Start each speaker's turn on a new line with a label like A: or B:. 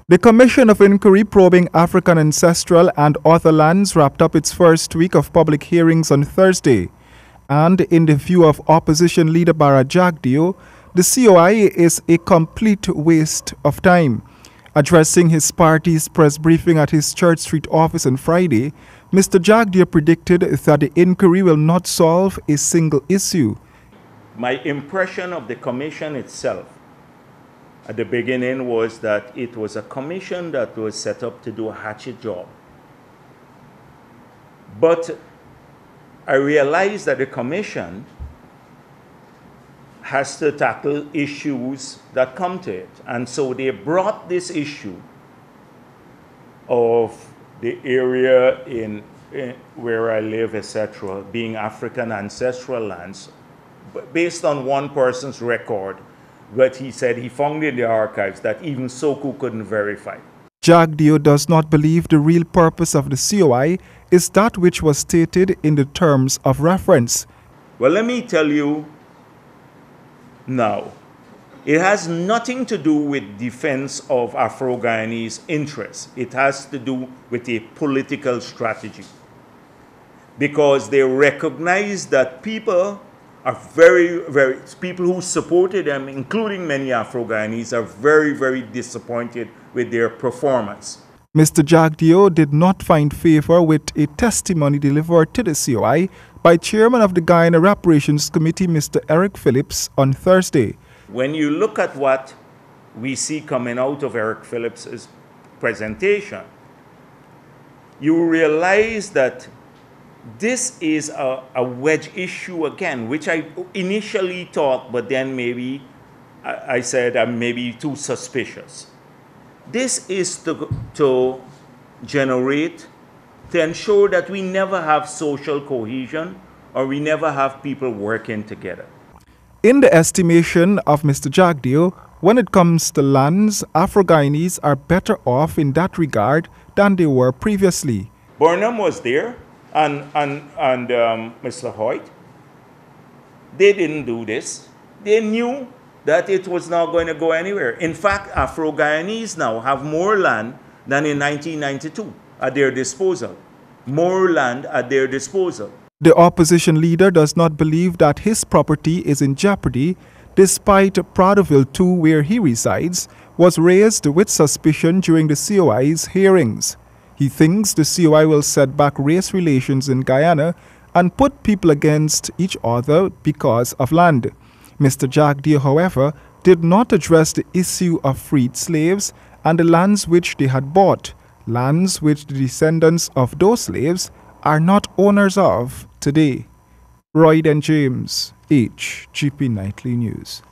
A: The Commission of Inquiry probing African Ancestral and other lands wrapped up its first week of public hearings on Thursday. And in the view of opposition leader Jagdeo, the COI is a complete waste of time. Addressing his party's press briefing at his Church Street office on Friday, Mr. Jagdeo predicted that the inquiry will not solve a single issue.
B: My impression of the commission itself at the beginning was that it was a commission that was set up to do a hatchet job. But I realized that the commission has to tackle issues that come to it. And so they brought this issue of the area in where I live, etc., being African ancestral lands, based on one person's record, but he said he found in the archives that even Soku couldn't verify.
A: Jagdeo does not believe the real purpose of the COI is that which was stated in the terms of reference.
B: Well, let me tell you now, it has nothing to do with defense of Afro-Guyanese interests. It has to do with a political strategy. Because they recognize that people are people who supported them, including many Afro-Guyanese, are very, very disappointed with their performance.
A: Mr. Jagdeo did not find favor with a testimony delivered to the COI by Chairman of the Guyana Reparations Committee, Mr. Eric Phillips, on Thursday.
B: When you look at what we see coming out of Eric Phillips's presentation, you realize that this is a wedge issue again, which I initially thought, but then maybe I said I'm maybe too suspicious. This is to ensure that we never have social cohesion or we never have people working together.
A: In the estimation of Mr. Jagdeo, when it comes to lands, Afro-Guyanese are better off in that regard than they were previously.
B: Burnham was there. And Mr. Hoyt, they didn't do this. They knew that it was not going to go anywhere. In fact, Afro-Guyanese now have more land than in 1992 at their disposal. More land at their disposal.
A: The opposition leader does not believe that his property is in jeopardy, despite Pradoville 2, where he resides, was raised with suspicion during the COI's hearings. He thinks the COI will set back race relations in Guyana and put people against each other because of land. Mr. Jagdeo, however, did not address the issue of freed slaves and the lands which they had bought, lands which the descendants of those slaves are not owners of today. Royd and James, HGP Nightly News.